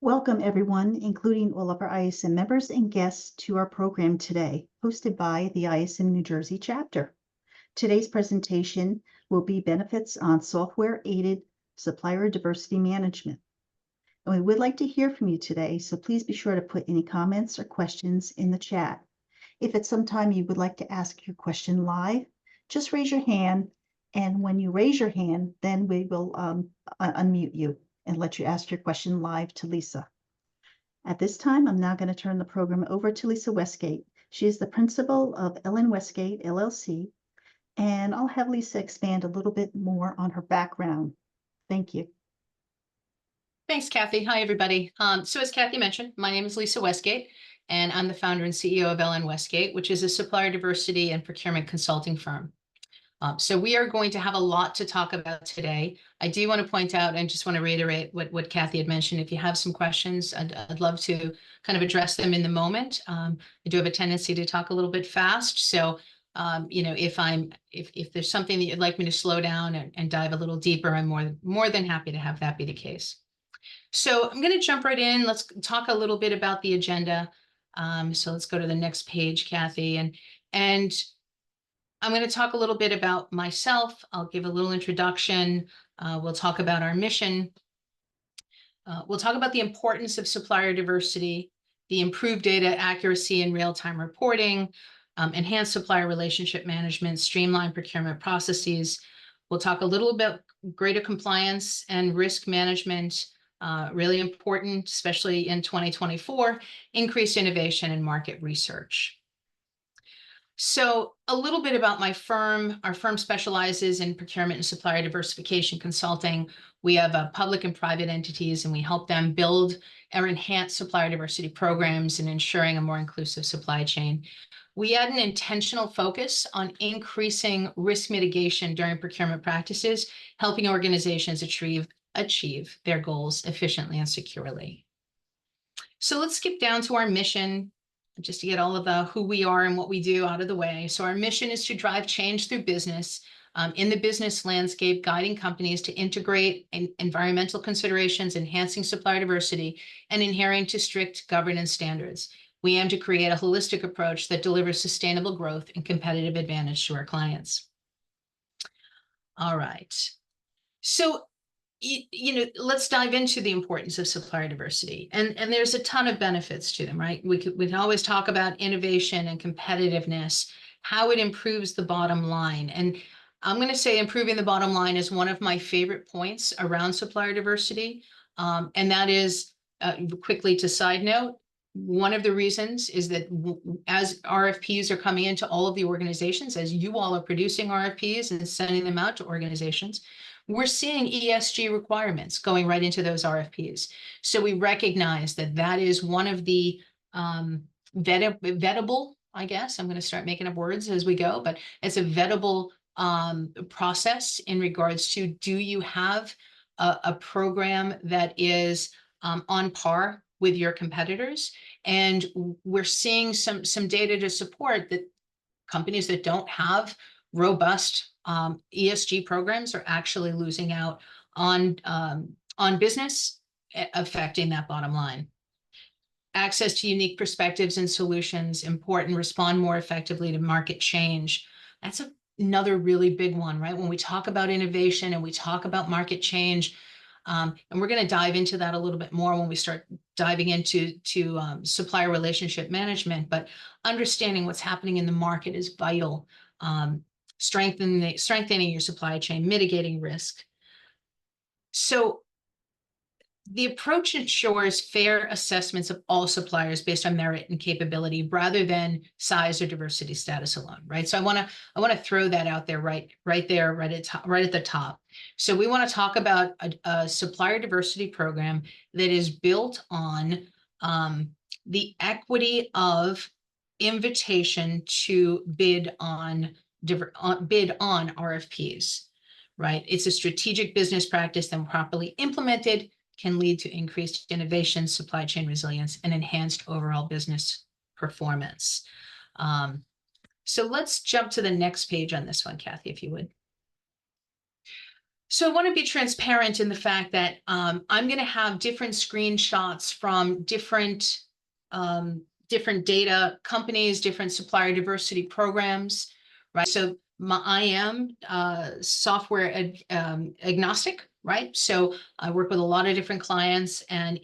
Welcome, everyone, including all of our ISM members and guests, to our program today, hosted by the ISM New Jersey chapter. Today's presentation will be benefits on software-aided supplier diversity management. And we would like to hear from you today, so please be sure to put any comments or questions in the chat. If at some time you would like to ask your question live, just raise your hand, and when you raise your hand, then we will unmute you and let you ask your question live to Lisa. At this time, I'm now going to turn the program over to Lisa Westgate. She is the principal of Ellen Westgate, LLC, and I'll have Lisa expand a little bit more on her background. Thank you. Thanks, Kathy. Hi, everybody. So as Kathy mentioned, my name is Lisa Westgate, and I'm the founder and CEO of Ellen Westgate, which is a supplier diversity and procurement consulting firm. So we are going to have a lot to talk about today. I do want to point out and just want to reiterate what Kathy had mentioned. If you have some questions, I'd love to kind of address them in the moment. I do have a tendency to talk a little bit fast. So, if there's something that you'd like me to slow down and dive a little deeper, I'm more than happy to have that be the case. So I'm going to jump right in. Let's talk a little bit about the agenda. So let's go to the next page, Kathy. And I'm going to talk a little bit about myself. I'll give a little introduction. We'll talk about our mission. We'll talk about the importance of supplier diversity, the improved data accuracy and real-time reporting, enhanced supplier relationship management, streamlined procurement processes. We'll talk a little bit greater compliance and risk management, really important, especially in 2024, increased innovation and market research. So a little bit about my firm. Our firm specializes in procurement and supplier diversification consulting. We have public and private entities, and we help them build or enhance supplier diversity programs and ensuring a more inclusive supply chain. We add an intentional focus on increasing risk mitigation during procurement practices, helping organizations achieve their goals efficiently and securely. So let's skip down to our mission, just to get all of the who we are and what we do out of the way. So our mission is to drive change through business in the business landscape, guiding companies to integrate environmental considerations, enhancing supplier diversity, and adhering to strict governance standards. We aim to create a holistic approach that delivers sustainable growth and competitive advantage to our clients. All right. So let's dive into the importance of supplier diversity. And there's a ton of benefits to them, right? We can always talk about innovation and competitiveness, how it improves the bottom line. And I'm going to say improving the bottom line is one of my favorite points around supplier diversity. And that is, quickly to side note, one of the reasons is that as RFPs are coming into all of the organizations, as you all are producing RFPs and sending them out to organizations, we're seeing ESG requirements going right into those RFPs. So we recognize that that is one of the vettable, I guess, I'm going to start making up words as we go, but it's a vettable process in regards to, do you have a program that is on par with your competitors? And we're seeing some data to support that companies that don't have robust ESG programs are actually losing out on business, affecting that bottom line. Access to unique perspectives and solutions, important, respond more effectively to market change. That's another really big one, right? When we talk about innovation and we talk about market change, and we're going to dive into that a little bit more when we start diving into supplier relationship management, but understanding what's happening in the market is vital. Strengthening your supply chain, mitigating risk. So the approach ensures fair assessments of all suppliers based on merit and capability rather than size or diversity status alone, right? So I want to throw that out there right at the top. So we want to talk about a supplier diversity program that is built on the equity of invitation to bid on RFPs, right? It's a strategic business practice that, properly implemented, can lead to increased innovation, supply chain resilience, and enhanced overall business performance. So let's jump to the next page on this one, Kathy, if you would. So I want to be transparent in the fact that I'm going to have different screenshots from different data companies, different supplier diversity programs, right? So I am software agnostic, right? So I work with a lot of different clients, and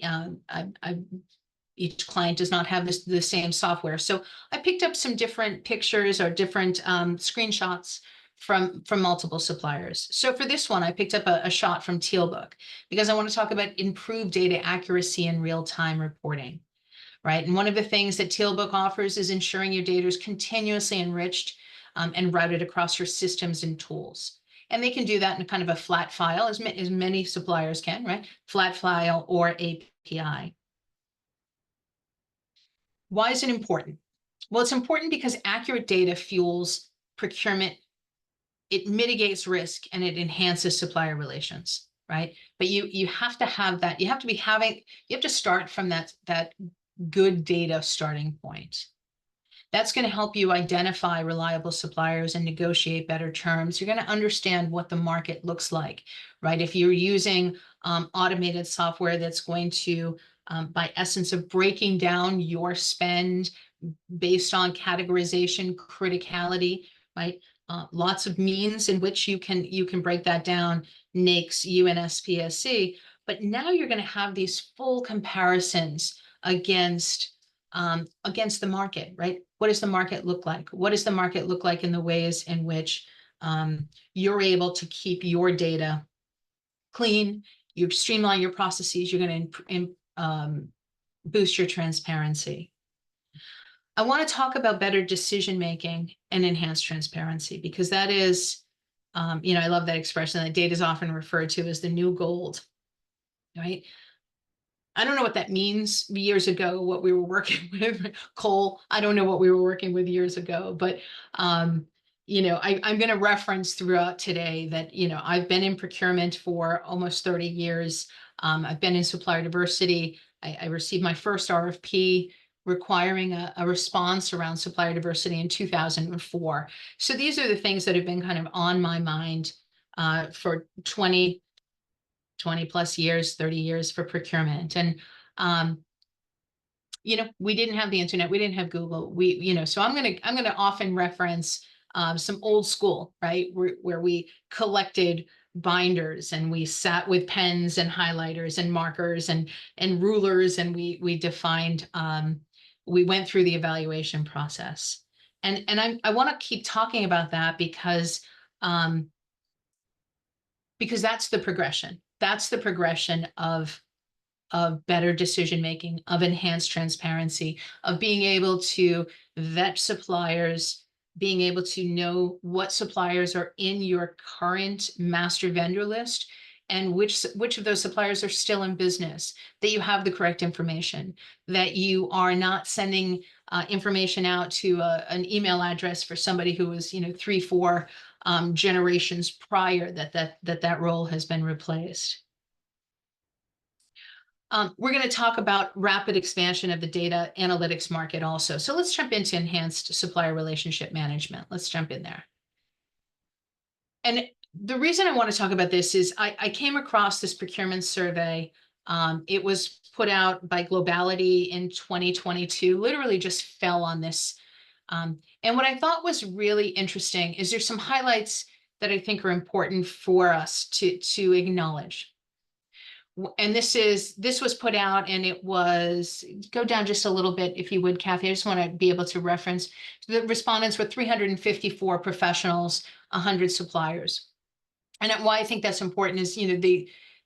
each client does not have the same software. So I picked up some different pictures or different screenshots from multiple suppliers. So for this one, I picked up a shot from Tealbook because I want to talk about improved data accuracy and real-time reporting, right? And one of the things that Tealbook offers is ensuring your data is continuously enriched and routed across your systems and tools. And they can do that in kind of a flat file, as many suppliers can, right? Flat file or API. Why is it important? Well, it's important because accurate data fuels procurement. It mitigates risk and it enhances supplier relations, right? But you have to have that. You have to start from that good data starting point. That's going to help you identify reliable suppliers and negotiate better terms. You're going to understand what the market looks like, right? If you're using automated software that's going to, by essence of breaking down your spend based on categorization, criticality, right? Lots of means in which you can break that down, NAICS, UNSPSC, but now you're going to have these full comparisons against the market, right? What does the market look like? What does the market look like in the ways in which you're able to keep your data clean? You streamline your processes. You're going to boost your transparency. I want to talk about better decision making and enhanced transparency because that is, I love that expression that data is often referred to as the new gold, right? I don't know what that means years ago, what we were working with coal. I don't know what we were working with years ago, but I'm going to reference throughout today that, I've been in procurement for almost 30 years. I've been in supplier diversity. I received my first RFP requiring a response around supplier diversity in 2004. So these are the things that have been kind of on my mind for 20 plus years, 30 years for procurement. And, we didn't have the internet, we didn't have Google, so I'm going to often reference some old school, right? Where we collected binders and we sat with pens and highlighters and markers and rulers, and we defined, we went through the evaluation process. And I want to keep talking about that because that's the progression. That's the progression of better decision making, of enhanced transparency, of being able to vet suppliers, being able to know what suppliers are in your current master vendor list and which of those suppliers are still in business, that you have the correct information, that you are not sending information out to an email address for somebody who was 3-4 generations prior that role has been replaced. We're going to talk about rapid expansion of the data analytics market also. So let's jump into enhanced supplier relationship management. Let's jump in there. And the reason I want to talk about this is I came across this procurement survey. It was put out by Globality in 2022, literally just fell on this. And what I thought was really interesting is there's some highlights that I think are important for us to acknowledge. And this was put out, and it was, go down just a little bit if you would, Kathy. I just want to be able to reference the respondents were 354 professionals, 100 suppliers. And why I think that's important is,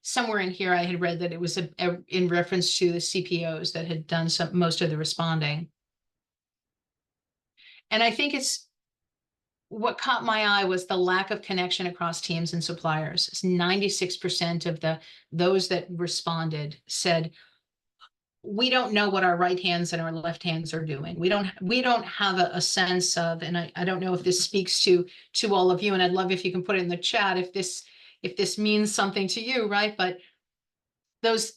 somewhere in here I had read that it was in reference to the CPOs that had done most of the responding. And I think what caught my eye was the lack of connection across teams and suppliers. 96% of those that responded said, we don't know what our right hands and our left hands are doing. We don't have a sense of, and I don't know if this speaks to all of you, and I'd love if you can put it in the chat if this means something to you, right? But those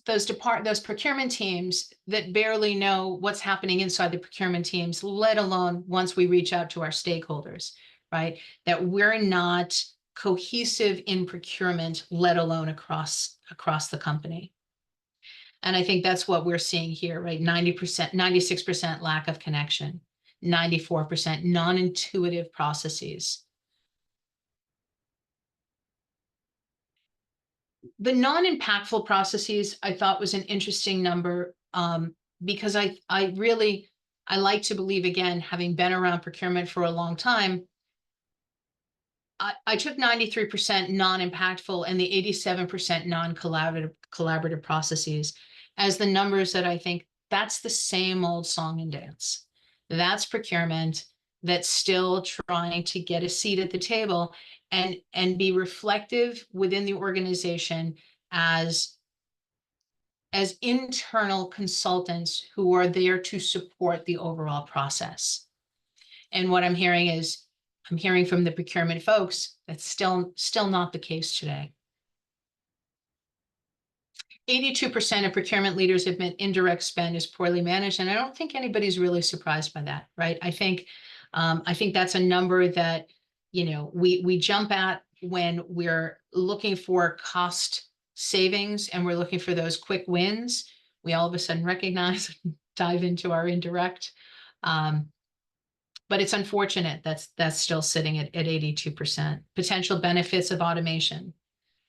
procurement teams that barely know what's happening inside the procurement teams, let alone once we reach out to our stakeholders, right? That we're not cohesive in procurement, let alone across the company. And I think that's what we're seeing here, right? 90%, 96% lack of connection, 94% non-intuitive processes. The non-impactful processes I thought was an interesting number, because I like to believe, again, having been around procurement for a long time, I took 93% non-impactful and the 87% non-collaborative processes as the numbers that I think that's the same old song and dance. That's procurement that's still trying to get a seat at the table and be reflective within the organization as internal consultants who are there to support the overall process. And what I'm hearing from the procurement folks, that's still not the case today. 82% of procurement leaders admit indirect spend is poorly managed, and I don't think anybody's really surprised by that, right? I think that's a number that, we jump at when we're looking for cost savings and we're looking for those quick wins. We all of a sudden recognize, dive into our indirect. But it's unfortunate that's still sitting at 82%. Potential benefits of automation,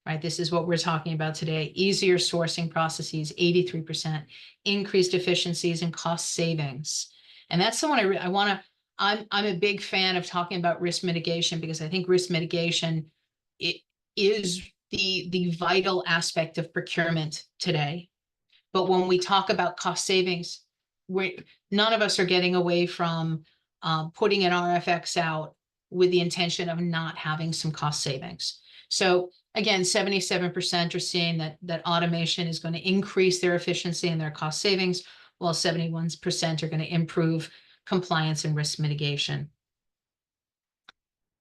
right? This is what we're talking about today. Easier sourcing processes, 83%. Increased efficiencies and cost savings. And that's the one I'm a big fan of talking about risk mitigation, because I think risk mitigation is the vital aspect of procurement today. But when we talk about cost savings, none of us are getting away from putting an RFX out with the intention of not having some cost savings. So again, 77% are seeing that automation is going to increase their efficiency and their cost savings, while 71% are going to improve compliance and risk mitigation.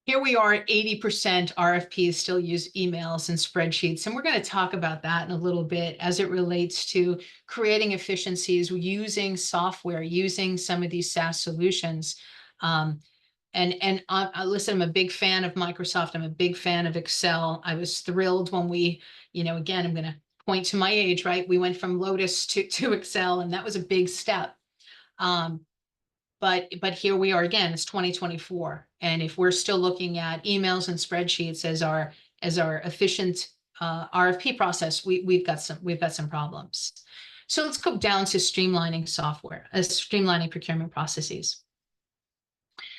Here we are at 80% RFPs still use emails and spreadsheets, and we're going to talk about that in a little bit as it relates to creating efficiencies using software, using some of these SaaS solutions. Listen, I'm a big fan of Microsoft. I'm a big fan of Excel. I was thrilled when we, again, I'm going to point to my age, right? We went from Lotus to Excel, and that was a big step. But here we are again, it's 2024. And if we're still looking at emails and spreadsheets as our efficient RFP process, we've got some problems. So let's go down to streamlining software, streamlining procurement processes.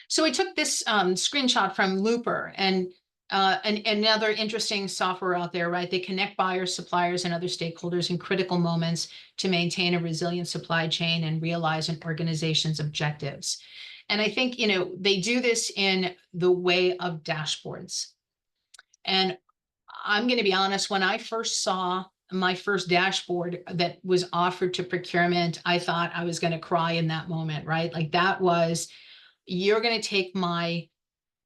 So I took this screenshot from Looper, and another interesting software out there, right? They connect buyers, suppliers, and other stakeholders in critical moments to maintain a resilient supply chain and realize an organization's objectives. And I think, they do this in the way of dashboards. And I'm going to be honest, when I first saw my first dashboard that was offered to procurement, I thought I was going to cry in that moment, right? Like that was, you're going to take my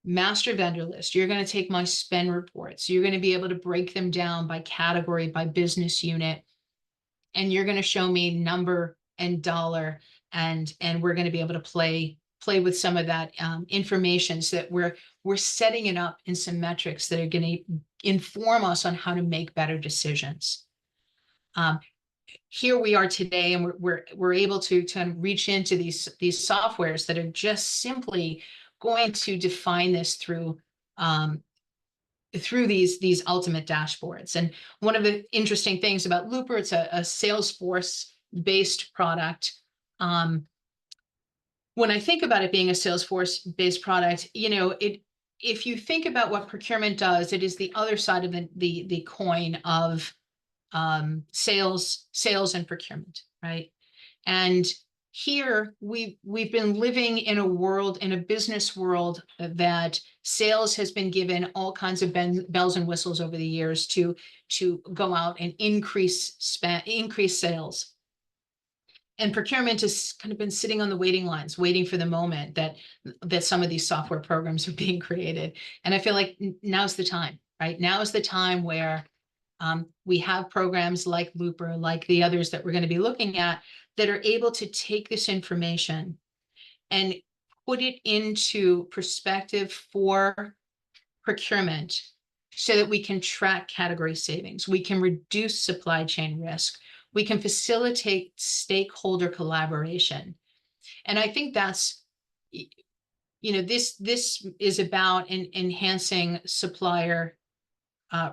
master vendor list, you're going to take my spend reports, you're going to be able to break them down by category, by business unit, and you're going to show me number and dollar, and we're going to be able to play with some of that information, so that we're setting it up in some metrics that are going to inform us on how to make better decisions. Here we are today, and we're able to reach into these softwares that are just simply going to define this through these ultimate dashboards. And one of the interesting things about Looper, it's a Salesforce-based product. When I think about it being a Salesforce-based product, if you think about what procurement does, it is the other side of the coin of sales and procurement, right? And here we've been living in a business world that sales has been given all kinds of bells and whistles over the years to go out and increase sales. And procurement has kind of been sitting on the waiting lines, waiting for the moment that some of these software programs are being created. And I feel like now's the time, right? Now is the time where we have programs like Looper, like the others that we're going to be looking at, that are able to take this information and put it into perspective for procurement so that we can track category savings. We can reduce supply chain risk. We can facilitate stakeholder collaboration. And I think that's, this is about enhancing supplier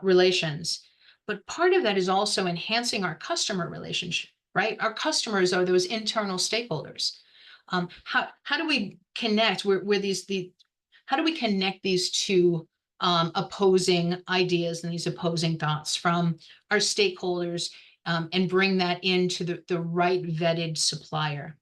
relations. But part of that is also enhancing our customer relationship, right? Our customers are those internal stakeholders. How do we connect how do we connect these two opposing ideas and these opposing thoughts from our stakeholders, and bring that into the right vetted supplier?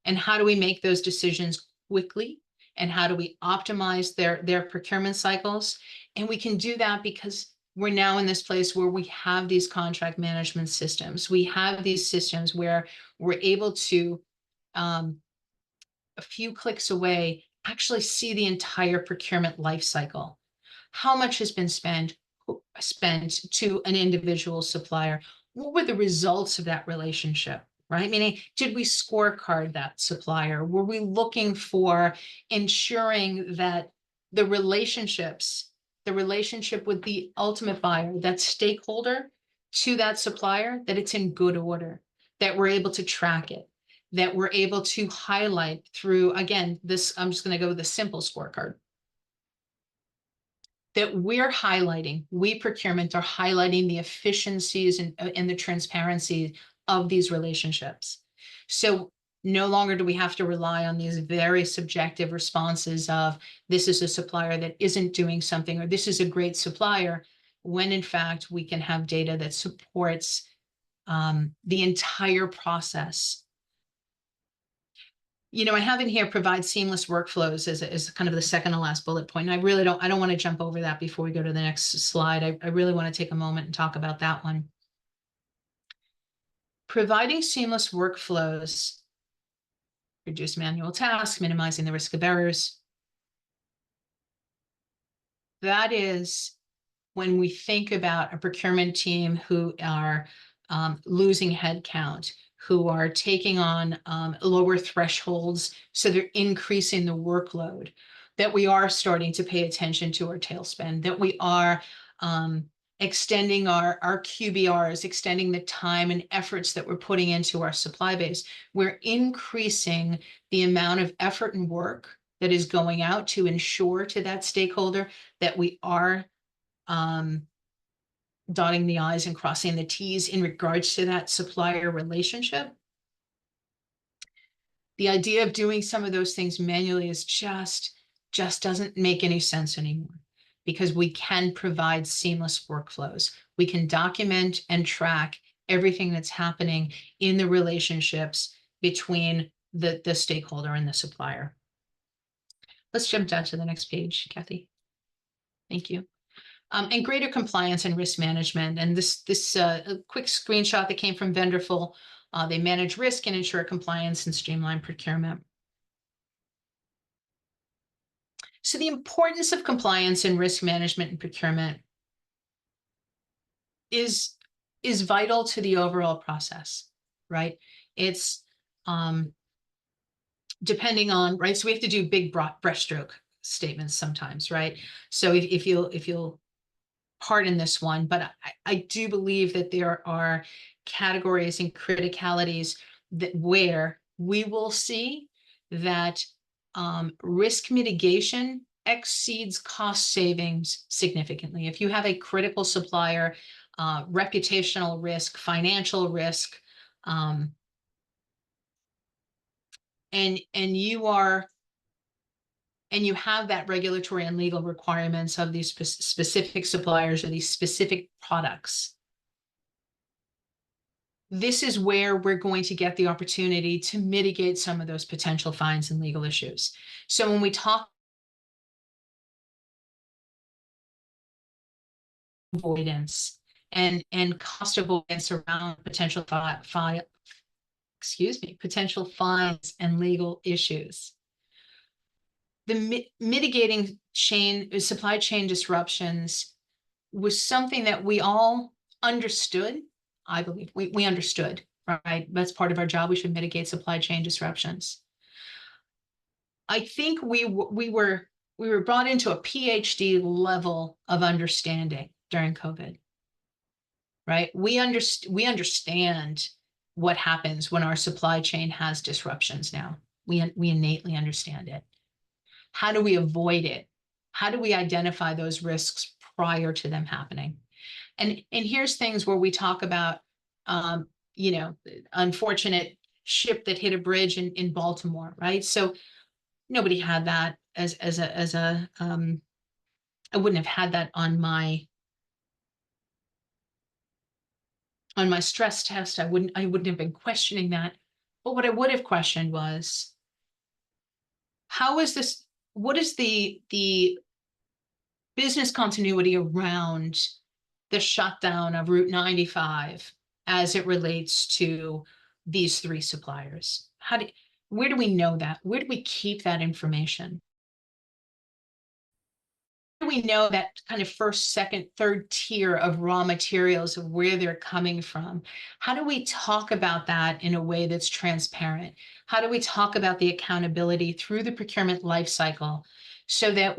And how do we make those decisions quickly? And how do we optimize their procurement cycles? And we can do that because we're now in this place where we have these contract management systems. We have these systems where we're able to, a few clicks away, actually see the entire procurement life cycle. How much has been spent to an individual supplier? What were the results of that relationship? Right? Meaning, did we scorecard that supplier? Were we looking for ensuring that the relationship with the ultimate buyer, that stakeholder to that supplier, that it's in good order, that we're able to track it, that we're able to highlight through, again, this, I'm just going to go with a simple scorecard, that we procurement are highlighting the efficiencies and the transparency of these relationships. So no longer do we have to rely on these very subjective responses of this is a supplier that isn't doing something, or this is a great supplier, when in fact we can have data that supports the entire process. I have in here provide seamless workflows as kind of the second to last bullet point. And I don't want to jump over that before we go to the next slide. I really want to take a moment and talk about that one. Providing seamless workflows, reduce manual tasks, minimizing the risk of errors. That is when we think about a procurement team who are losing headcount, who are taking on lower thresholds, so they're increasing the workload, that we are starting to pay attention to our tail spend, that we are extending our QBRs, extending the time and efforts that we're putting into our supply base. We're increasing the amount of effort and work that is going out to ensure to that stakeholder that we are dotting the I's and crossing the T's in regards to that supplier relationship. The idea of doing some of those things manually is just doesn't make any sense anymore, because we can provide seamless workflows. We can document and track everything that's happening in the relationships between the stakeholder and the supplier. Let's jump down to the next page, Kathy. Thank you. And greater compliance and risk management. And this quick screenshot that came from Vendorful. They manage risk and ensure compliance and streamline procurement. So the importance of compliance and risk management and procurement is vital to the overall process, right? It's depending on, right? So we have to do big brushstroke statements sometimes, right? So if you'll pardon this one, but I do believe that there are categories and criticalities where we will see that risk mitigation exceeds cost savings significantly. If you have a critical supplier, reputational risk, financial risk, and you have that regulatory and legal requirements of these specific suppliers or these specific products, this is where we're going to get the opportunity to mitigate some of those potential fines and legal issues. So when we talk avoidance and cost avoidance around potential potential fines and legal issues, the mitigating supply chain disruptions was something that we all understood. I believe we understood, right? That's part of our job. We should mitigate supply chain disruptions. I think we were we were brought into a PhD level of understanding during COVID, right? We understand what happens when our supply chain has disruptions now. We innately understand it. How do we avoid it? How do we identify those risks prior to them happening? And here's things where we talk about, you know, unfortunate ship that hit a bridge in Baltimore, right? So nobody had that as a I wouldn't have had that on my stress test. I wouldn't have been questioning that. But what I would have questioned was, how is this, what is the business continuity around the shutdown of Route 95 as it relates to these three suppliers? Where do we know that? Where do we keep that information? Where do we know that kind of first, second, third tier of raw materials of where they're coming from? How do we talk about that in a way that's transparent? How do we talk about the accountability through the procurement life cycle so that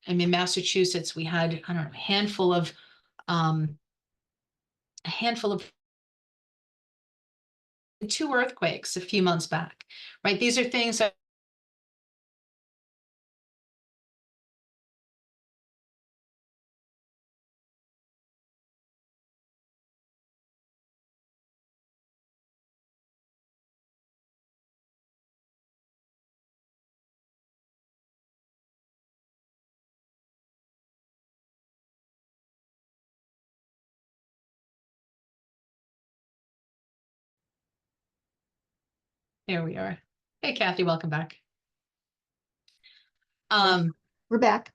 I'm in Massachusetts, we had, I don't know, a handful of 2 earthquakes a few months back, right? These are things that there we are. Hey, Kathy, welcome back. We're back.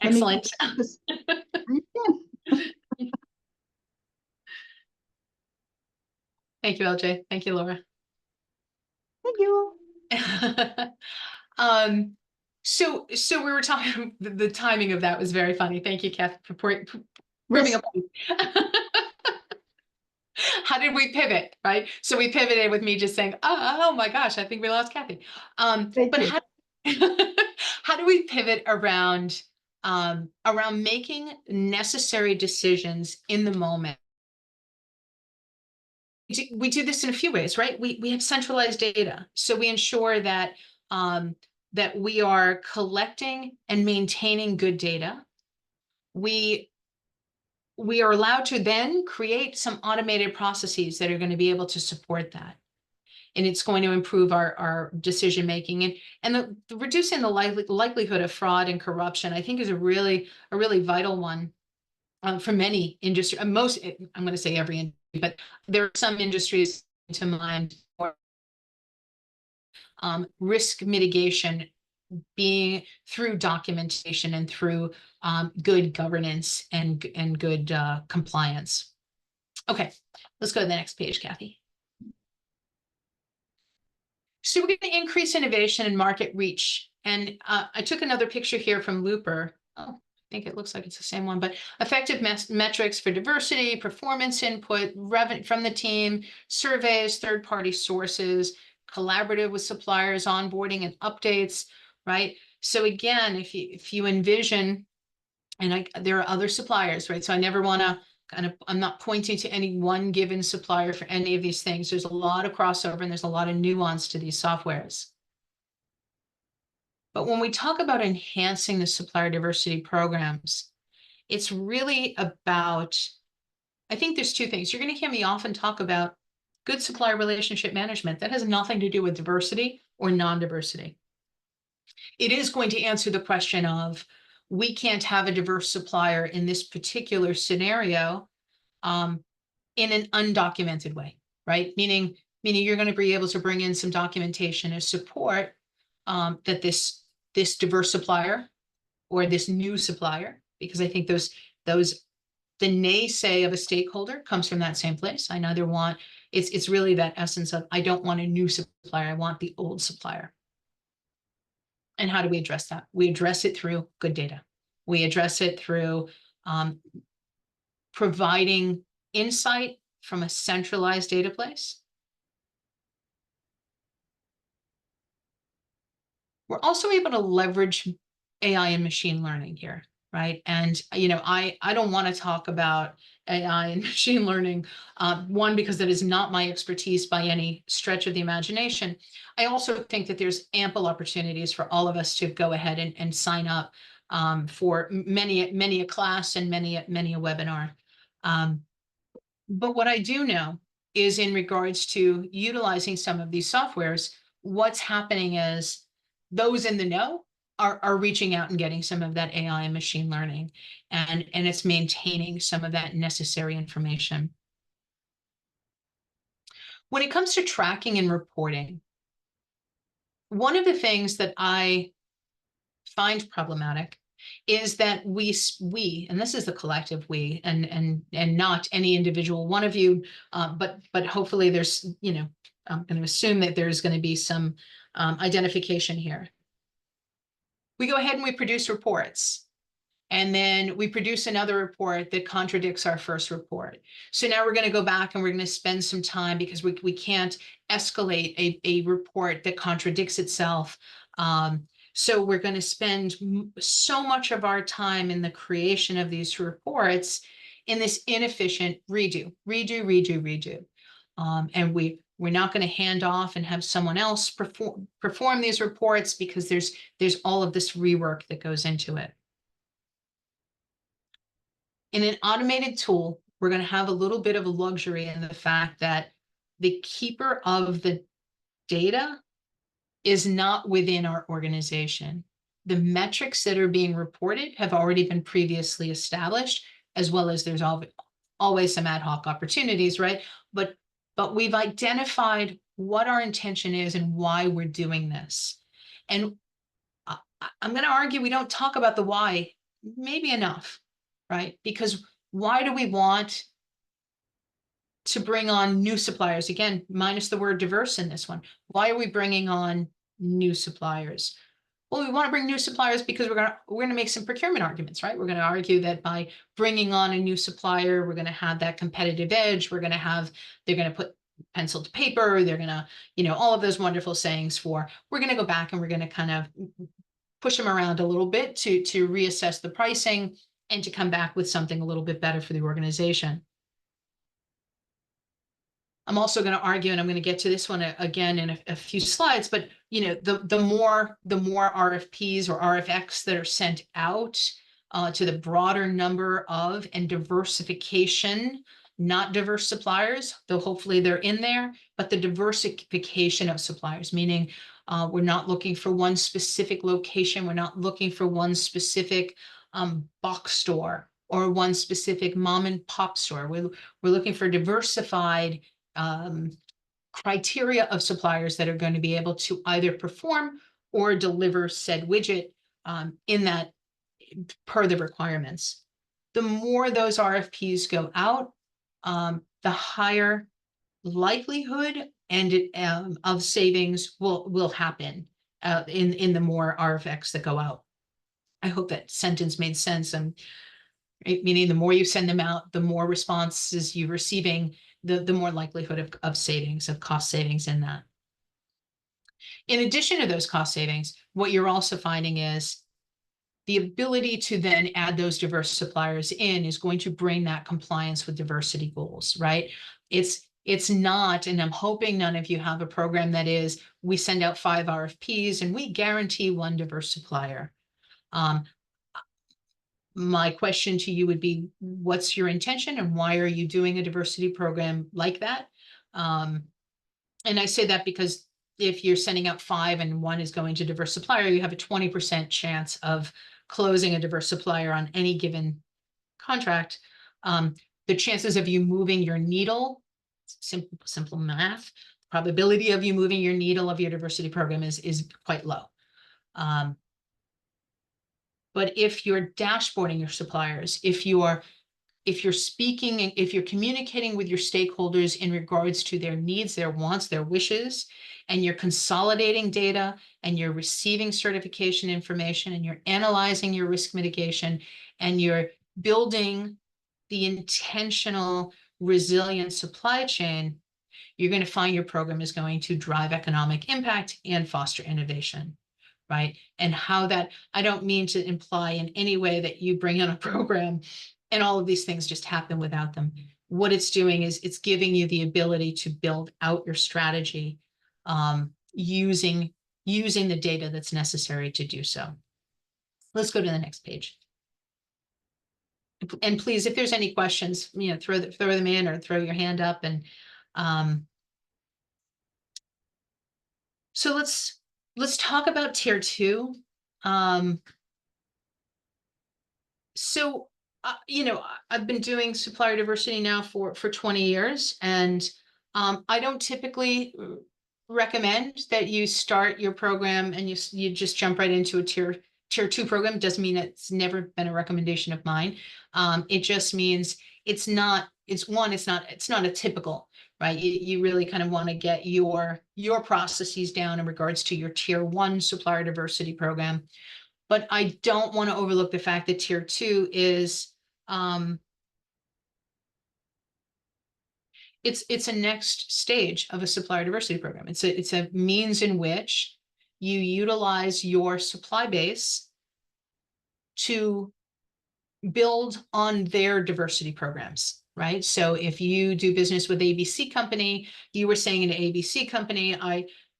Excellent. Thank you, LJ. Thank you, Laura. Thank you. So we were talking, the timing of that was very funny. Thank you, Kathy, for proving Yes. a point. How did we pivot, right? So we pivoted with me just saying, oh my gosh, I think we lost Kathy. But how do we pivot around making necessary decisions in the moment? We do this in a few ways, right? We have centralized data. So we ensure that that we are collecting and maintaining good data. We are allowed to then create some automated processes that are going to be able to support that. And it's going to improve our decision making, and the reducing the likelihood of fraud and corruption, I think, is a really vital one for many industries. Most, I'm going to say every industry, but there are some industries to mind for risk mitigation being through documentation and through good governance and good compliance. Okay, let's go to the next page, Kathy. So we're going to increase innovation and market reach. And I took another picture here from Looper. Oh, I think it looks like it's the same one, but effective metrics for diversity, performance input, revenue from the team, surveys, third-party sources, collaborative with suppliers, onboarding and updates, right? So again, if you envision, and there are other suppliers, right? So I never want to I'm not pointing to any one given supplier for any of these things. There's a lot of crossover and there's a lot of nuance to these softwares. But when we talk about enhancing the supplier diversity programs, it's really about, I think there's two things. You're going to hear me often talk about good supplier relationship management. That has nothing to do with diversity or non-diversity. It is going to answer the question of, we can't have a diverse supplier in this particular scenario in an undocumented way, right? Meaning you're going to be able to bring in some documentation as support that this diverse supplier or this new supplier, because I think the naysay of a stakeholder comes from that same place. I neither want, it's really that essence of, I don't want a new supplier, I want the old supplier. And how do we address that? We address it through good data. We address it through providing insight from a centralized data place. We're also able to leverage AI and machine learning here, right? And, I don't want to talk about AI and machine learning, one, because that is not my expertise by any stretch of the imagination. I also think that there's ample opportunities for all of us to go ahead and sign up for many a class and many a webinar. But what I do know is in regards to utilizing some of these softwares, what's happening is those in the know are reaching out and getting some of that AI and machine learning, and it's maintaining some of that necessary information. When it comes to tracking and reporting, one of the things that I find problematic is that we, and this is the collective we, and not any individual one of you, but hopefully there's, I'm going to assume that there's going to be some identification here. We go ahead and we produce reports, and then we produce another report that contradicts our first report. So now we're going to go back and we're going to spend some time because we can't escalate a report that contradicts itself. So we're going to spend so much of our time in the creation of these reports in this inefficient redo. And we're not going to hand off and have someone else perform these reports because there's all of this rework that goes into it. In an automated tool, we're going to have a little bit of a luxury in the fact that the keeper of the data is not within our organization. The metrics that are being reported have already been previously established, as well as there's always some ad hoc opportunities, right? But we've identified what our intention is and why we're doing this. And I'm going to argue we don't talk about the why maybe enough, right? Because why do we want to bring on new suppliers? Again, minus the word diverse in this one. Why are we bringing on new suppliers? Well, we want to bring new suppliers because we're going to make some procurement arguments, right? We're going to argue that by bringing on a new supplier, we're going to have that competitive edge. They're going to put pencil to paper. They're going to, all of those wonderful sayings we're going to go back and we're going to kind of push them around a little bit to reassess the pricing and to come back with something a little bit better for the organization. I'm also going to argue, and I'm going to get to this one again in a few slides, but the more RFPs or RFX that are sent out to the broader number of and diversification, not diverse suppliers, though hopefully they're in there, but the diversification of suppliers, meaning we're not looking for one specific location. We're not looking for one specific box store or one specific mom and pop store. We're looking for diversified criteria of suppliers that are going to be able to either perform or deliver said widget in that per the requirements. The more those RFPs go out, the higher likelihood and of savings will happen in the more RFX that go out. I hope that sentence made sense. Meaning the more you send them out, the more responses you're receiving, the more likelihood of savings, of cost savings in that. In addition to those cost savings, what you're also finding is the ability to then add those diverse suppliers in is going to bring that compliance with diversity goals, right? It's not, and I'm hoping none of you have a program that is, we send out 5 RFPs and we guarantee 1 diverse supplier. My question to you would be, what's your intention and why are you doing a diversity program like that? And I say that because if you're sending out 5 and 1 is going to diverse supplier, you have a 20% chance of closing a diverse supplier on any given contract. The chances of you moving your needle, simple math, probability of you moving your needle of your diversity program is quite low. But if you're dashboarding your suppliers, if you're speaking and if you're communicating with your stakeholders in regards to their needs, their wants, their wishes, and you're consolidating data and you're receiving certification information and you're analyzing your risk mitigation and you're building the intentional resilient supply chain, you're going to find your program is going to drive economic impact and foster innovation, right? And how that, I don't mean to imply in any way that you bring in a program and all of these things just happen without them. What it's doing is it's giving you the ability to build out your strategy using the data that's necessary to do so. Let's go to the next page. And please, if there's any questions, throw them in or throw your hand up. And so let's talk about tier 2. So I've been doing supplier diversity now for 20 years, and I don't typically recommend that you start your program and you just jump right into a tier 2 program. Doesn't mean it's never been a recommendation of mine. It just means it's not a typical, right? You really kind of want to get your processes down in regards to your tier 1 supplier diversity program. But I don't want to overlook the fact that tier 2 is it's a next stage of a supplier diversity program. It's a means in which you utilize your supply base to build on their diversity programs, right? So if you do business with ABC company, you were saying to ABC company,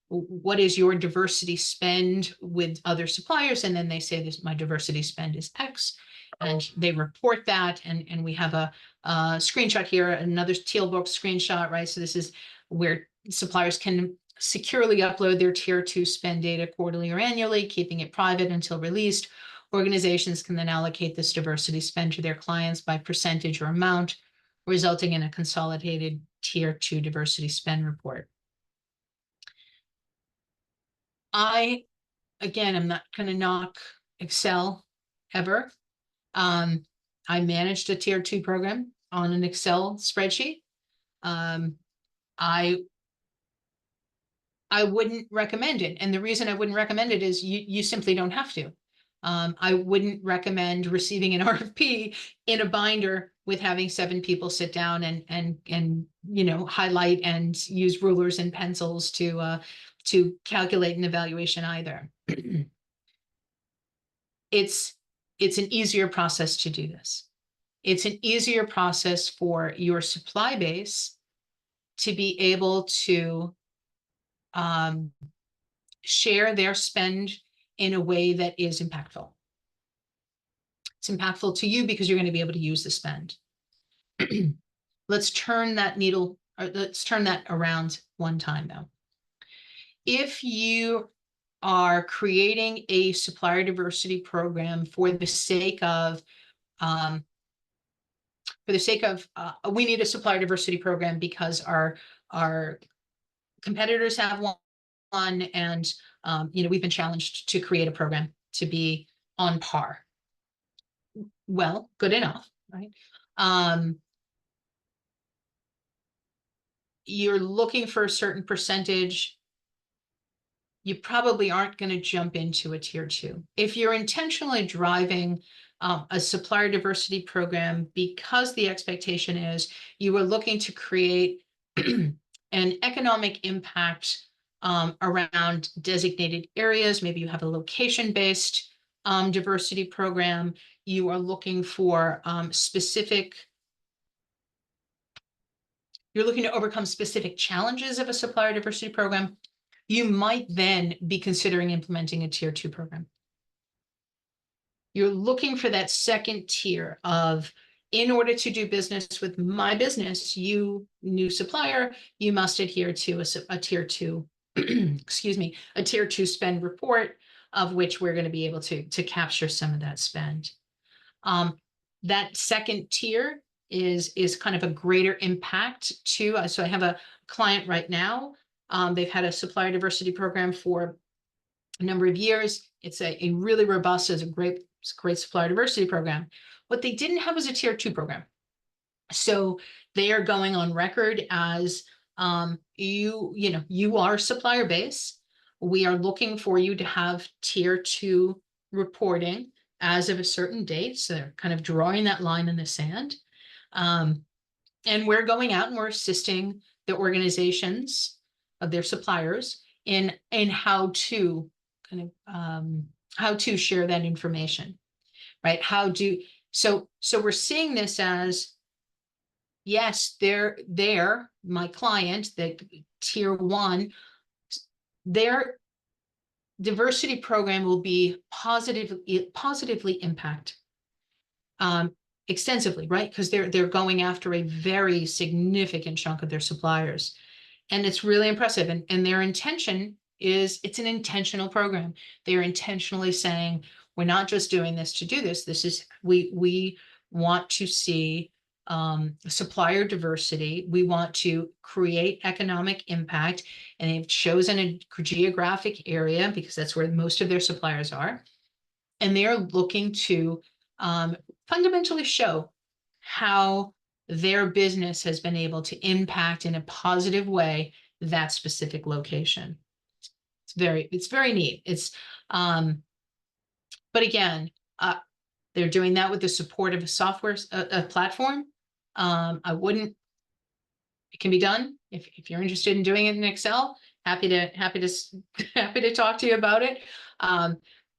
what is your diversity spend with other suppliers? And then they say this, my diversity spend is X, and they report that. And we have a screenshot here, another Tealbook screenshot, right? So this is where suppliers can securely upload their tier 2 spend data quarterly or annually, keeping it private until released. Organizations can then allocate this diversity spend to their clients by percentage or amount, resulting in a consolidated tier 2 diversity spend report. Again, I'm not going to knock Excel ever. I managed a tier 2 program on an Excel spreadsheet. I wouldn't recommend it. And the reason I wouldn't recommend it is you simply don't have to. I wouldn't recommend receiving an RFP in a binder with having 7 people sit down and highlight and use rulers and pencils to calculate an evaluation either. It's an easier process to do this. It's an easier process for your supply base to be able to share their spend in a way that is impactful. It's impactful to you because you're going to be able to use the spend. Let's turn that needle, or let's turn that around one time though. If you are creating a supplier diversity program for the sake of we need a supplier diversity program because our competitors have one, and we've been challenged to create a program to be on par. Well, good enough, right? You're looking for a certain percentage. You probably aren't going to jump into a tier 2. If you're intentionally driving a supplier diversity program because the expectation is you are looking to create an economic impact around designated areas, maybe you have a location-based diversity program, you are looking for you're looking to overcome specific challenges of a supplier diversity program, you might then be considering implementing a tier 2 program. You're looking for that second tier of, in order to do business with my business, you, new supplier, you must adhere to a tier 2, excuse me, a tier 2 spend report, of which we're going to be able to capture some of that spend. That second tier is kind of a greater impact to, so I have a client right now. They've had a supplier diversity program for a number of years. It's a really robust, it's a great supplier diversity program. What they didn't have was a tier 2 program. So they are going on record as you are supplier base. We are looking for you to have tier 2 reporting as of a certain date. So they're kind of drawing that line in the sand. And we're going out and we're assisting the organizations of their suppliers in how to kind of how to share that information, right? So we're seeing this as, yes, they're my client, the tier one, their diversity program will be positively impact extensively, right? Because they're going after a very significant chunk of their suppliers. And it's really impressive. And their intention is, it's an intentional program. They are intentionally saying, we're not just doing this to do this. This is, we want to see supplier diversity. We want to create economic impact. And they've chosen a geographic area because that's where most of their suppliers are. And they're looking to fundamentally show how their business has been able to impact in a positive way that specific location. It's very neat. But again, they're doing that with the support of a software platform. It can be done if you're interested in doing it in Excel. Happy to talk to you about it.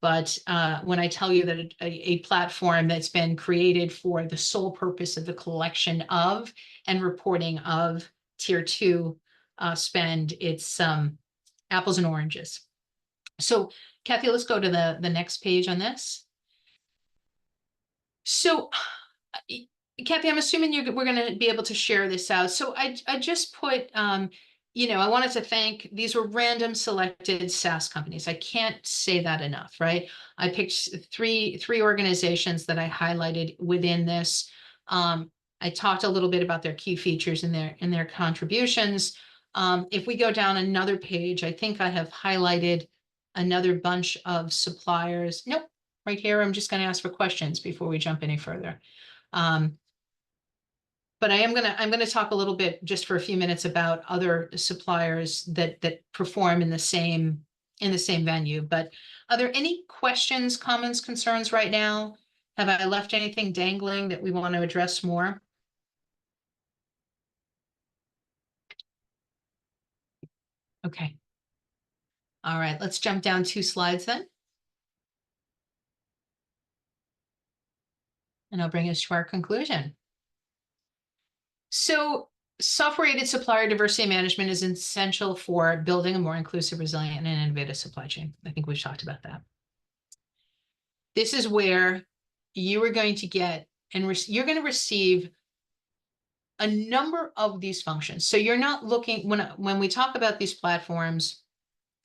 But when I tell you that a platform that's been created for the sole purpose of the collection of and reporting of tier 2 spend, it's apples and oranges. So Kathy, let's go to the next page on this. So Kathy, I'm assuming we're going to be able to share this out. So I just put, I wanted to thank, these were random selected SaaS companies. I can't say that enough, right? I picked three organizations that I highlighted within this. I talked a little bit about their key features and their contributions. If we go down another page, I think I have highlighted another bunch of suppliers. Nope, right here, I'm just going to ask for questions before we jump any further. But I'm gonna talk a little bit just for a few minutes about other suppliers that perform in the same venue. But are there any questions, comments, concerns right now? Have I left anything dangling that we want to address more? Okay. All right, let's jump down 2 slides then. And I'll bring us to our conclusion. So software-aided supplier diversity management is essential for building a more inclusive, resilient, and innovative supply chain. I think we've talked about that. This is where you are going to get, and you're going to receive a number of these functions. So you're not looking, when we talk about these platforms,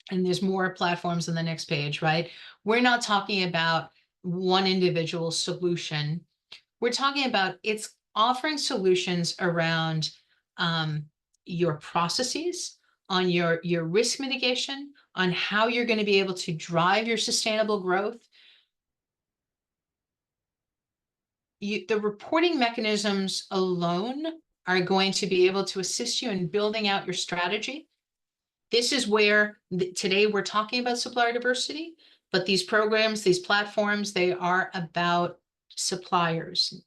and there's more platforms on the next page, right? We're not talking about one individual solution. We're talking about, it's offering solutions around your processes, on your risk mitigation, on how you're going to be able to drive your sustainable growth. The reporting mechanisms alone are going to be able to assist you in building out your strategy. This is where today we're talking about supplier diversity, but these programs, these platforms, they are about suppliers.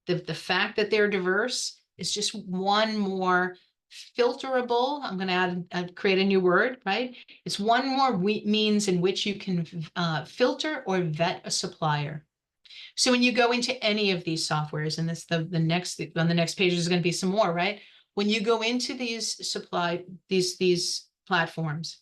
The fact that they're diverse is just one more filterable. I'm going to create a new word, right? It's one more means in which you can filter or vet a supplier. So when you go into any of these softwares, and this on the next page is going to be some more, right? When you go into these these platforms,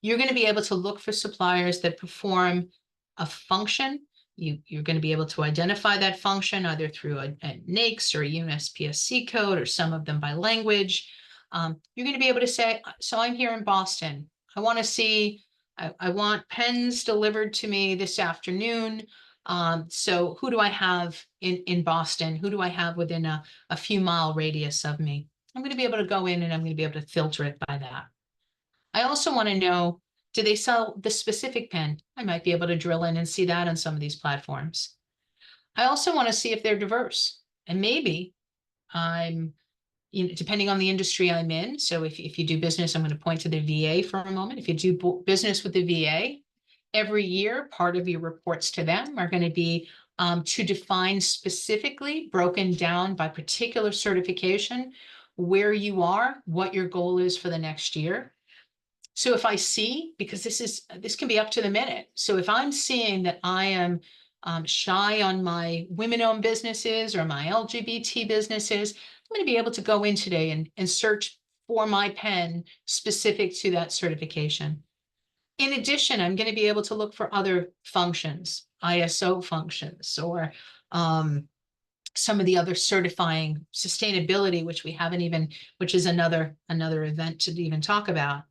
you're going to be able to look for suppliers that perform a function. You're going to be able to identify that function either through a NAICS or a UNSPSC code, or some of them by language. You're going to be able to say, so I'm here in Boston. I want to see, I want pens delivered to me this afternoon. So who do I have in Boston? Who do I have within a few mile radius of me? I'm going to be able to go in and I'm going to be able to filter it by that. I also want to know, do they sell the specific pen? I might be able to drill in and see that on some of these platforms. I also want to see if they're diverse, and maybe depending on the industry I'm in. So if you do business, I'm going to point to the VA for a moment. If you do business with the VA, Every year, part of your reports to them are going to be to define specifically, broken down by particular certification, where you are, what your goal is for the next year. So if I see, because this can be up to the minute. So if I'm seeing that I am shy on my women-owned businesses or my LGBT businesses, I'm going to be able to go in today and search for my pen specific to that certification. In addition, I'm going to be able to look for other functions, ISO functions, or some of the other certifying sustainability, which we haven't even, which is another event to even talk about.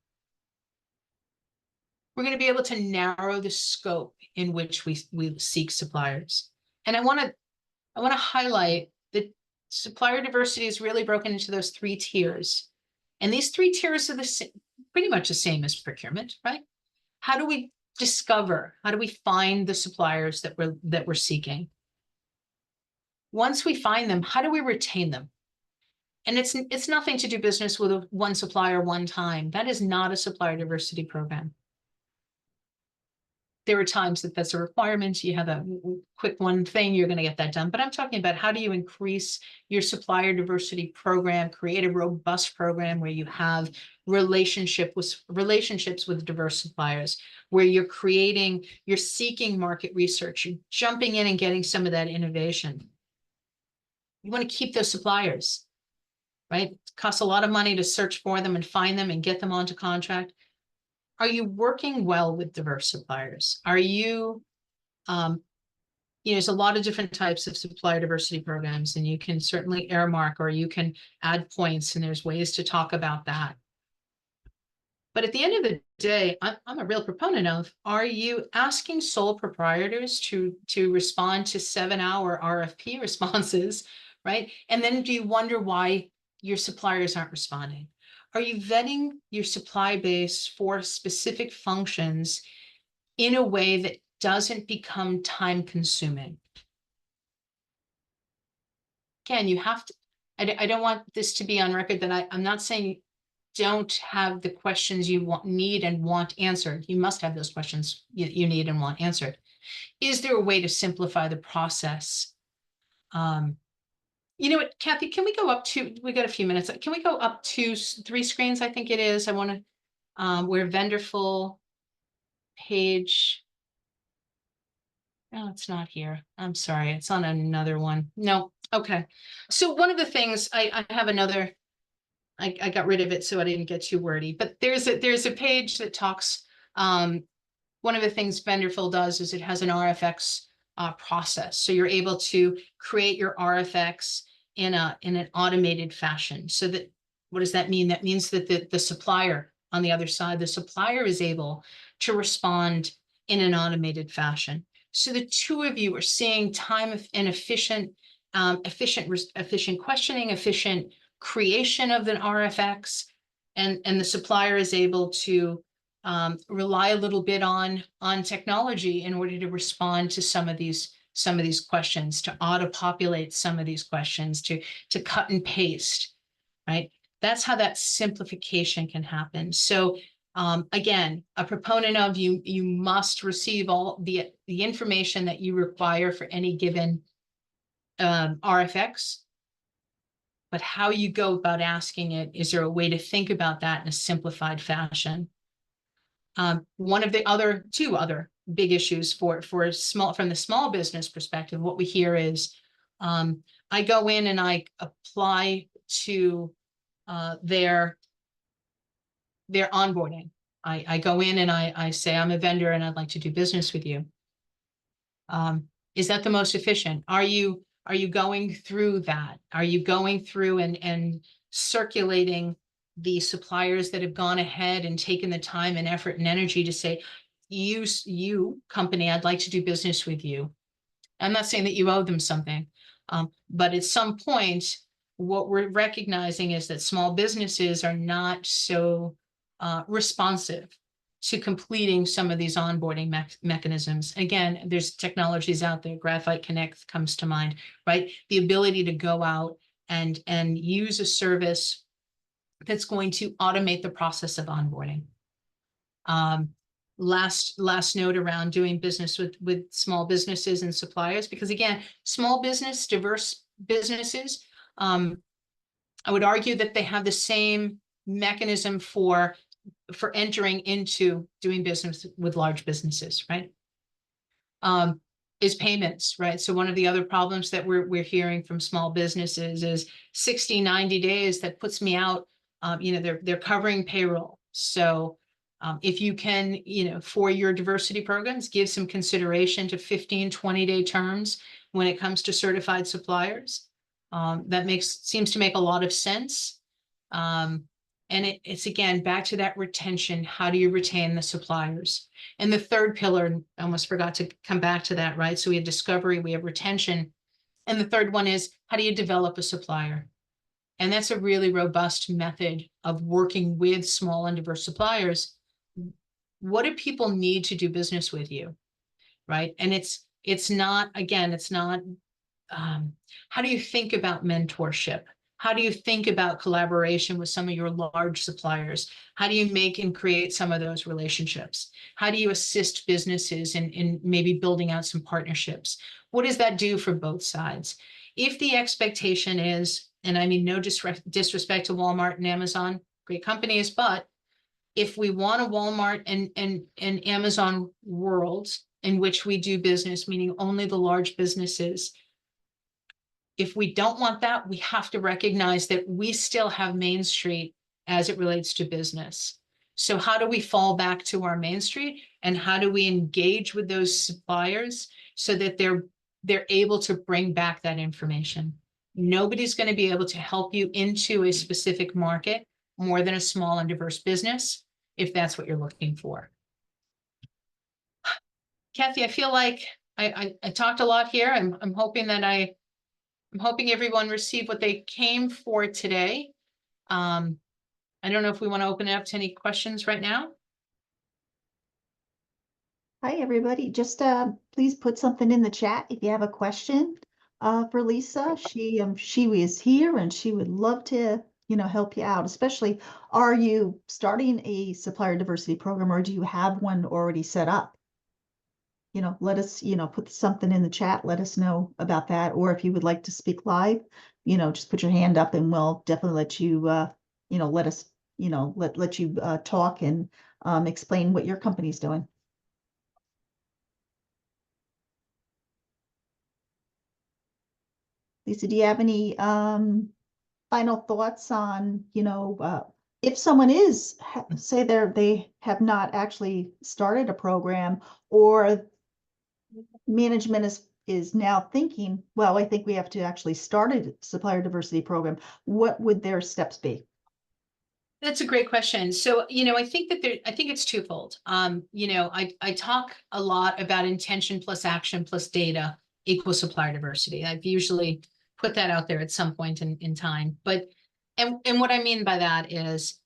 We're going to be able to narrow the scope in which we seek suppliers. And I want to highlight that supplier diversity is really broken into those 3 tiers. And these 3 tiers are pretty much the same as procurement, right? How do we discover, how do we find the suppliers that we're seeking? Once we find them, how do we retain them? And it's nothing to do business with one supplier one time. That is not a supplier diversity program. There are times that that's a requirement. You have a quick one thing, you're going to get that done. But I'm talking about how do you increase your supplier diversity program, create a robust program where you have relationships with diverse suppliers, where you're seeking market research, you're jumping in and getting some of that innovation. You want to keep those suppliers, right? It costs a lot of money to search for them and find them and get them onto contract. Are you working well with diverse suppliers? Are you, there's a lot of different types of supplier diversity programs, and you can certainly earmark or you can add points, and there's ways to talk about that. But at the end of the day, I'm a real proponent of, are you asking sole proprietors to respond to 7-hour RFP responses, right? And then do you wonder why your suppliers aren't responding? Are you vetting your supply base for specific functions in a way that doesn't become time consuming? Again, you have to, I don't want this to be on record that I'm not saying don't have the questions you need and want answered. You must have those questions you need and want answered. Is there a way to simplify the process? You know what, Kathy, can we go up to, we got a few minutes. Can we go up to 3 screens? I think it is. I want to, where vendorful page. No, it's not here. I'm sorry. It's on another one. No. Okay. So one of the things I have another, I got rid of it so I didn't get too wordy, but there's a page that talks, one of the things Vendorful does is it has an RFX process. So you're able to create your RFX in an automated fashion. So that, what does that mean? That means that the supplier on the other side, the supplier is able to respond in an automated fashion. So the 2 of you are seeing time and efficient questioning, efficient creation of an RFX, and the supplier is able to rely a little bit on technology in order to respond to some of these questions, to auto-populate some of these questions, to cut and paste, right? That's how that simplification can happen. So again, a proponent of you must receive all the information that you require for any given RFX. But how you go about asking it, is there a way to think about that in a simplified fashion? One of the 2 other big issues from the small business perspective, what we hear is, I go in and I apply to their onboarding. I go in and I say, I'm a vendor and I'd like to do business with you. Is that the most efficient? Are you going through that? Are you going through and circulating the suppliers that have gone ahead and taken the time and effort and energy to say, you company, I'd like to do business with you. I'm not saying that you owe them something, but at some point, what we're recognizing is that small businesses are not so responsive to completing some of these onboarding mechanisms. Again, there's technologies out there, Graphite Connect comes to mind, right? The ability to go out and use a service that's going to automate the process of onboarding. last note around doing business with small businesses and suppliers, because again, small business, diverse businesses, I would argue that they have the same mechanism for entering into doing business with large businesses, right? Is payments, right? So one of the other problems that we're hearing from small businesses is 60, 90 days that puts me out. They're covering payroll. So if you can, for your diversity programs, give some consideration to 15, 20-day terms when it comes to certified suppliers. That seems to make a lot of sense. And it's again, back to that retention. How do you retain the suppliers? And the third pillar, I almost forgot to come back to that, right? So we have discovery, we have retention. And the third one is, how do you develop a supplier? And that's a really robust method of working with small and diverse suppliers. What do people need to do business with you, right? And it's not, how do you think about mentorship? How do you think about collaboration with some of your large suppliers? How do you make and create some of those relationships? How do you assist businesses in maybe building out some partnerships? What does that do for both sides? If the expectation is, and I mean no disrespect to Walmart and Amazon, great companies, but if we want a Walmart and Amazon world in which we do business, meaning only the large businesses, if we don't want that, we have to recognize that we still have Main Street as it relates to business. So how do we fall back to our Main Street, and how do we engage with those suppliers so that they're able to bring back that information? Nobody's going to be able to help you into a specific market more than a small and diverse business, if that's what you're looking for. Kathy, I feel like I talked a lot here. I'm hoping that I'm hoping everyone received what they came for today. I don't know if we want to open it up to any questions right now. Hi, everybody. Just please put something in the chat if you have a question for Lisa. She is here and she would love to, help you out. Especially, are you starting a supplier diversity program, or do you have one already set up? Let us, put something in the chat. Let us know about that. Or if you would like to speak live, just put your hand up and we'll definitely let you, let us, let you talk and explain what your company's doing. Lisa, do you have any final thoughts on, if someone is, say they have not actually started a program, or management is now thinking, well, I think we have to actually start a supplier diversity program, what would their steps be? That's a great question. So, I think it's twofold. I talk a lot about intention plus action plus data equals supplier diversity. I've usually put that out there at some point in time. But, and what I mean by that is,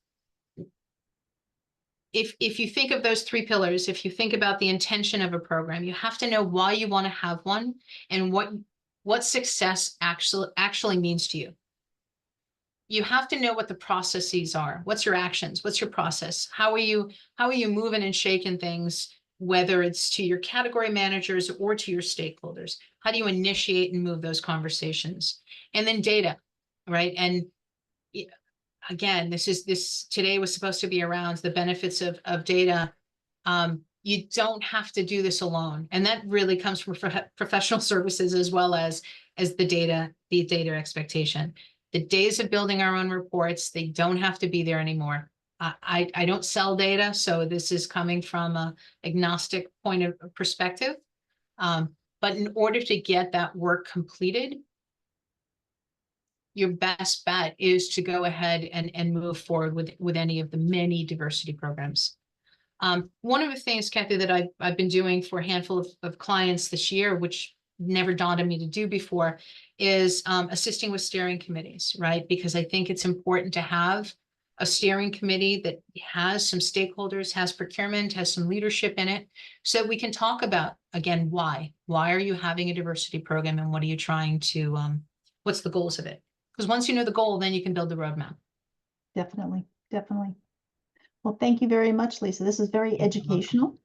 if you think of those three pillars, if you think about the intention of a program, you have to know why you want to have one and what success actually means to you. You have to know what the processes are. What's your actions? What's your process? How are you moving and shaking things, whether it's to your category managers or to your stakeholders? How do you initiate and move those conversations? And then data, right? And again, this today was supposed to be around the benefits of data. You don't have to do this alone. And that really comes from professional services as well as the data expectation. The days of building our own reports, they don't have to be there anymore. I don't sell data, so this is coming from an agnostic point of perspective. But in order to get that work completed, your best bet is to go ahead and move forward with any of the many diversity programs. One of the things, Kathy, that I've been doing for a handful of clients this year, which never dawned on me to do before, is assisting with steering committees, right? Because I think it's important to have a steering committee that has some stakeholders, has procurement, has some leadership in it, so we can talk about, again, why are you having a diversity program, and what are you trying to, what's the goals of it? Because once you know the goal, then you can build the roadmap. Definitely. Well, thank you very much, Lisa. This is very educational.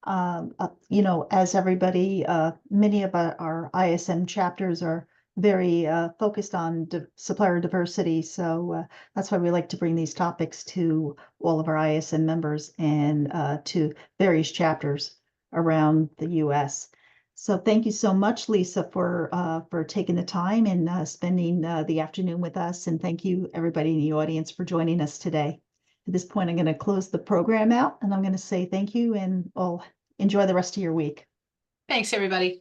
As everybody, many of our ISM chapters are very focused on supplier diversity. So that's why we like to bring these topics to all of our ISM members and to various chapters around the US. So thank you so much, Lisa, for taking the time and spending the afternoon with us. And thank you, everybody in the audience, for joining us today. At this point, I'm going to close the program out and I'm going to say thank you and all enjoy the rest of your week. Thanks, everybody.